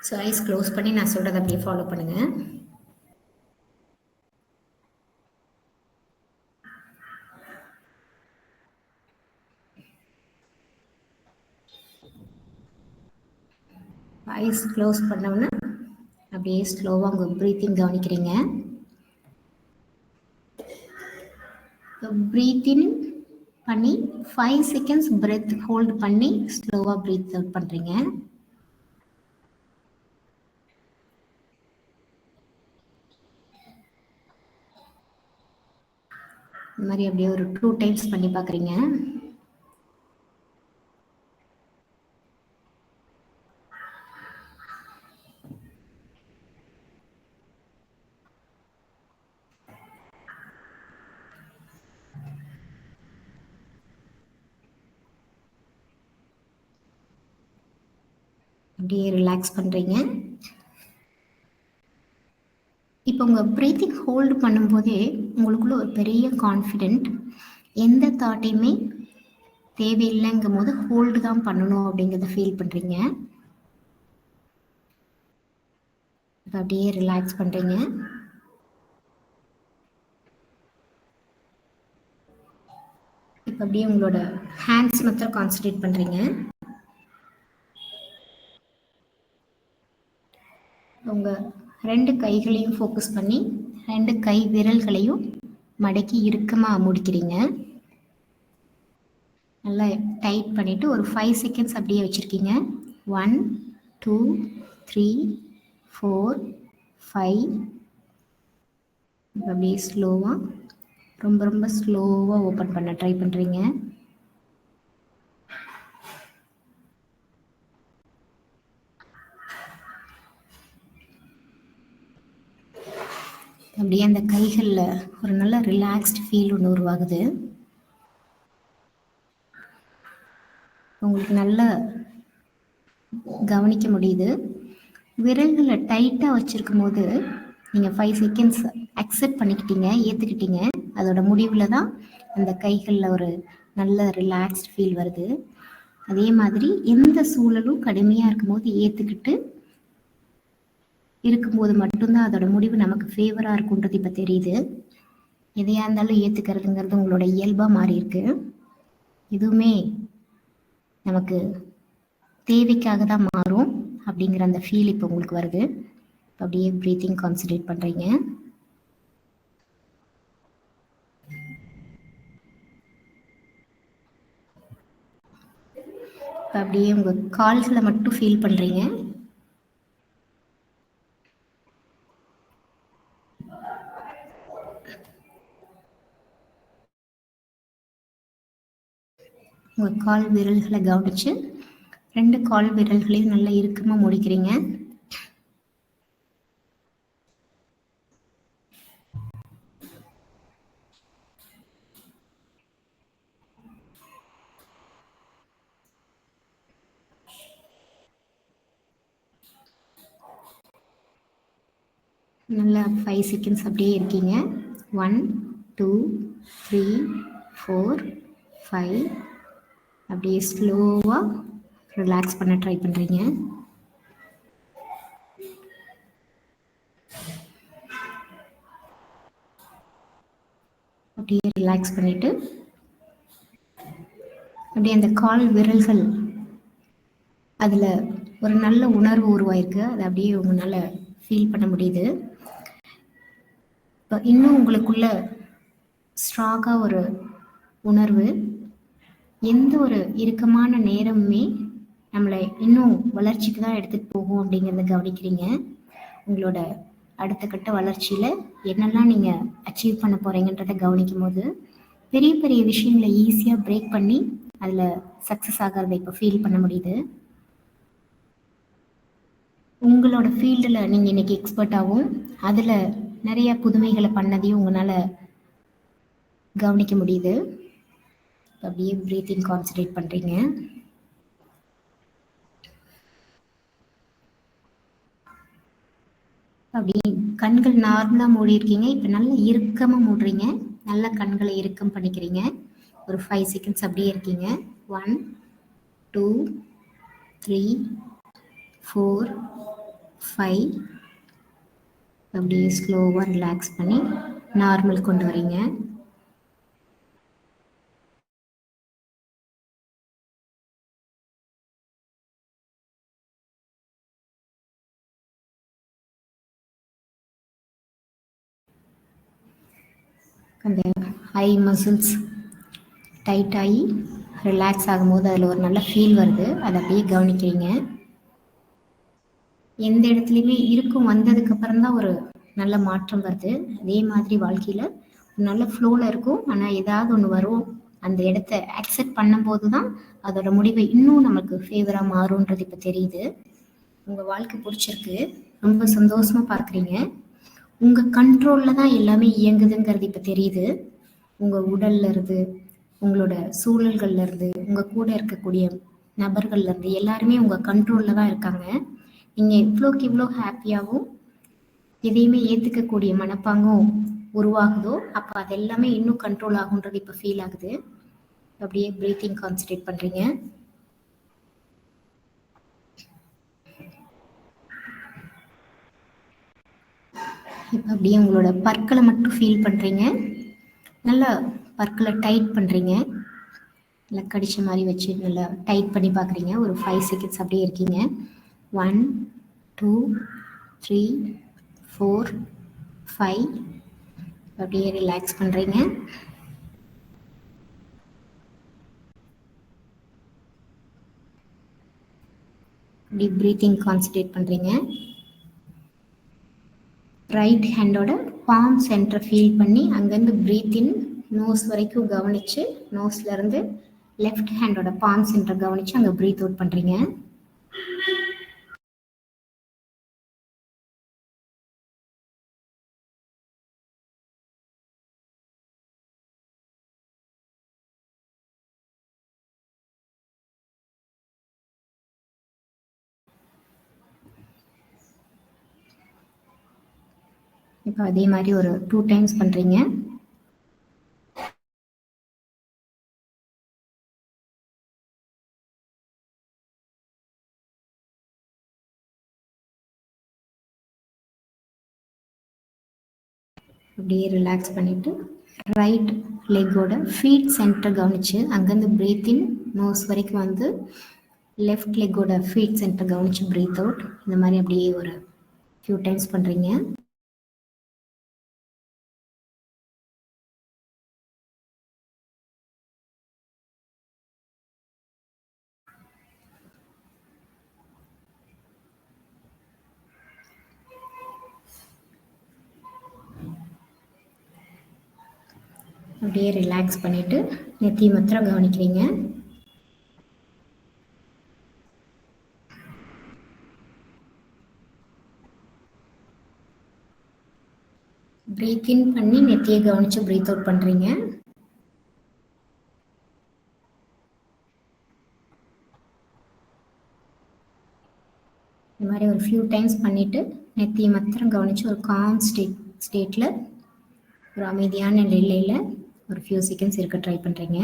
So ice close பண்ணி நான் சொல்கிறத அப்படியே ஃபாலோ பண்ணுங்கள். ஐஸ் க்ளோஸ் பண்ணோம்னா அப்படியே ஸ்லோவாக உங்கள் ப்ரீத்திங் கவனிக்கிறீங்க. ப்ரீத்தின் பண்ணி 5 செகண்ட்ஸ் பிரெத் ஹோல்ட் பண்ணி ஸ்லோவாக ப்ரீத் அவுட் பண்ணுறீங்க. இந்த மாதிரி அப்படியே ஒரு 2 டைம்ஸ் பண்ணி பார்க்குறீங்க. அப்படியே ரிலாக்ஸ் பண்ணுறீங்க. இப்போ உங்கள் ப்ரீத்திங் ஹோல்டு பண்ணும்போதே உங்களுக்குள்ள ஒரு பெரிய கான்ஃபிடென்ட், எந்த தாட்டையுமே தேவையில்லைங்கும் போது ஹோல்டு தான் பண்ணணும் அப்படிங்கிறத ஃபீல் பண்ணுறீங்க. இப்போ அப்படியே ரிலாக்ஸ் பண்ணுறீங்க. இப்போ அப்படியே உங்களோட ஹேண்ட்ஸ் மாத்திரம் கான்சன்ட்ரேட் பண்ணுறீங்க. உங்கள் 2 கைகளையும் ஃபோக்கஸ் பண்ணி 2 கை விரல்களையும் மடக்கி இறுக்கமாக முடிக்கிறீங்க. நல்லா டைட் பண்ணிவிட்டு ஒரு 5 செகண்ட்ஸ் அப்படியே வச்சுருக்கீங்க. 1 2 3 4 5. அப்படியே ஸ்லோவாக ரொம்ப ஸ்லோவாக ஓப்பன் பண்ண ட்ரை பண்ணுறீங்க. அப்படியே அந்த கைகளில் ஒரு நல்ல ரிலாக்ஸ்டு ஃபீல் ஒன்று உருவாகுது. உங்களுக்கு நல்லா கவனிக்க முடியுது. விரல்களை டைட்டாக வச்சுருக்கும் போது நீங்கள் 5 செகண்ட்ஸ் அக்செப்ட் பண்ணிக்கிட்டீங்க, ஏற்றுக்கிட்டீங்க. அதோட முடிவில் தான் அந்த கைகளில் ஒரு நல்ல ரிலாக்ஸ்டு ஃபீல் வருது. அதே மாதிரி எந்த சூழலும் கடுமையாக இருக்கும்போது ஏற்றுக்கிட்டு இருக்கும்போது மட்டும்தான் அதோட முடிவு நமக்கு ஃபேவராக இருக்குன்றது இப்போ தெரியுது. எதையாக இருந்தாலும் ஏற்றுக்கிறதுங்கிறது உங்களோட இயல்பாக மாறி இருக்கு. எதுவுமே நமக்கு தேவைக்காக தான் மாறும் அப்படிங்கிற அந்த ஃபீல் இப்போ உங்களுக்கு வருது. அப்படியே ப்ரீத்திங் கான்சன்ட்ரேட் பண்ணுறீங்க. அப்படியே உங்கள் கால்களை மட்டும் ஃபீல் பண்ணுறீங்க. உங்கள் கால் விரல்களை கவனித்து 2 கால் விரல்களையும் நல்லா இறுக்கமாக முடிக்கிறீங்க. நல்லா 5 செகண்ட்ஸ் அப்படியே இருக்கீங்க. 1 2 3 4 5. அப்படியே ஸ்லோவாக ரிலாக்ஸ் பண்ண ட்ரை பண்ணுறீங்க. அப்படியே ரிலாக்ஸ் பண்ணிவிட்டு அப்படியே அந்த கால் விரல்கள் அதில் ஒரு நல்ல உணர்வு உருவாயிருக்கு. அதை அப்படியே உங்களால் ஃபீல் பண்ண முடியுது. இப்போ இன்னும் உங்களுக்குள்ள ஸ்ட்ராங்காக ஒரு உணர்வு, எந்த ஒரு இறுக்கமான நேரமுமே நம்மளை இன்னும் வளர்ச்சிக்கு தான் எடுத்துகிட்டு போகும் அப்படிங்கிறத கவனிக்கிறீங்க. உங்களோட அடுத்த கட்ட வளர்ச்சியில் என்னெல்லாம் நீங்கள் அச்சீவ் பண்ண போகிறீங்கன்றதை கவனிக்கும் போது பெரிய பெரிய விஷயங்களை ஈஸியாக பிரேக் பண்ணி அதில் சக்ஸஸ் ஆகிறத இப்போ ஃபீல் பண்ண முடியுது. உங்களோட ஃபீல்டில் நீங்கள் இன்றைக்கி எக்ஸ்பர்ட்டாகவும் அதில் நிறைய புதுமைகளை பண்ணதையும் உங்களால் கவனிக்க முடியுது. அப்படியே ப்ரீத்திங் கான்சன்ட்ரேட் பண்ணுறீங்க. அப்படியே கண்கள் நார்மலாக மூடி இருக்கீங்க. இப்போ நல்லா இறுக்கமாக மூடுறீங்க. நல்லா கண்களை இறுக்கம் பண்ணிக்கிறீங்க. ஒரு 5 செகண்ட்ஸ் அப்படியே இருக்கீங்க. 1 2 3 4 5. அப்படியே ஸ்லோவாக ரிலாக்ஸ் பண்ணி நார்மல் கொண்டு வரீங்க. அந்த ஐ மசில்ஸ் டைட் ஆகி ரிலாக்ஸ் ஆகும்போது அதில் ஒரு நல்ல ஃபீல் வருது. அதை அப்படியே கவனிக்கிறீங்க. எந்த இடத்துலையுமே இருக்கும் வந்ததுக்கப்புறம் தான் ஒரு நல்ல மாற்றம் வருது. அதே மாதிரி வாழ்க்கையில் நல்ல ஃப்ளோவில் இருக்கும். ஆனால் ஏதாவது ஒன்று வரும். அந்த இடத்த அக்செப்ட் பண்ணும்போது தான் அதோட முடிவு இன்னும் நமக்கு ஃபேவராக மாறும்ன்றது இப்போ தெரியுது. உங்கள் வாழ்க்கை பிடிச்சிருக்கு, ரொம்ப சந்தோஷமாக பார்க்குறீங்க. உங்கள் கண்ட்ரோலில் தான் எல்லாமே இயங்குதுங்கிறது இப்போ தெரியுது. உங்கள் உடல்ல இருந்து, உங்களோட சூழல்கள்ல இருந்து, உங்கள் கூட இருக்கக்கூடிய நபர்கள்ல இருந்து எல்லாருமே உங்கள் கண்ட்ரோலில் தான் இருக்காங்க. நீங்கள் எவ்வளோக்கு எவ்வளோ ஹாப்பியாகவும் எதையுமே ஏற்றுக்கக்கூடிய மனப்பாங்கும் உருவாகுதோ அப்போ அது எல்லாமே இன்னும் கண்ட்ரோல் ஆகுன்றது இப்போ ஃபீல் ஆகுது. அப்படியே ப்ரீத்திங் கான்சன்ட்ரேட் பண்ணுறீங்க. இப்போ அப்படியே உங்களோட பற்களை மட்டும் ஃபீல் பண்ணுறீங்க. நல்லா பற்களை டைட் பண்ணுறீங்க. நல்லா கடிச்ச மாதிரி வச்சு நல்லா டைட் பண்ணி பார்க்குறீங்க. ஒரு 5 செகண்ட்ஸ் அப்படியே இருக்கீங்க. 1, 2, 3, 4, 5. அப்படியே ரிலாக்ஸ் பண்ணுறீங்க. அப்படி ப்ரீத்திங் கான்சன்ட்ரேட் பண்ணுறீங்க. ரைட் ஹேண்டோட பாம் சென்டரை ஃபீல் பண்ணி அங்கேருந்து ப்ரீத் இன் நோஸ் வரைக்கும் கவனித்து நோஸ்லேருந்து லெஃப்ட் ஹேண்டோட பாம் சென்டரை கவனித்து அங்கே ப்ரீத் அவுட் பண்ணுறீங்க. இப்போ அதே மாதிரி ஒரு 2 டைம்ஸ் பண்ணுறீங்க. அப்படியே ரிலாக்ஸ் பண்ணிவிட்டு ரைட் லெக்கோட ஃபீட் சென்டர் கவனித்து அங்கேருந்து ப்ரீத் இன் நோஸ் வரைக்கும் வந்து லெஃப்ட் லெக்கோட ஃபீட் சென்டர் கவனித்து ப்ரீத் அவுட். இந்த மாதிரி அப்படியே ஒரு ஃபியூ டைம்ஸ் பண்ணுறீங்க. அப்படியே ரிலாக்ஸ் பண்ணிவிட்டு நெத்தி மாத்திரம் கவனிக்கிறீங்க. ப்ரீத் இன் பண்ணி நெத்தியை கவனித்து ப்ரீத் அவுட் பண்ணுறீங்க. இந்த மாதிரி ஒரு ஃபியூ டைம்ஸ் பண்ணிவிட்டு நெத்தியை மாத்திரம் கவனித்து ஒரு காம் ஸ்டேட்டில் ஒரு அமைதியான நிலையில் ஒரு ஃபியூ செகண்ட்ஸ் இருக்க ட்ரை பண்ணுறீங்க.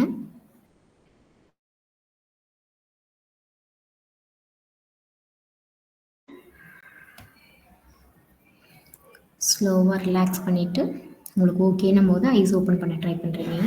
ஸ்லோவாக ரிலாக்ஸ் பண்ணிவிட்டு உங்களுக்கு ஓகேனும் போது ஐஸ் ஓப்பன் பண்ண ட்ரை பண்ணுறீங்க.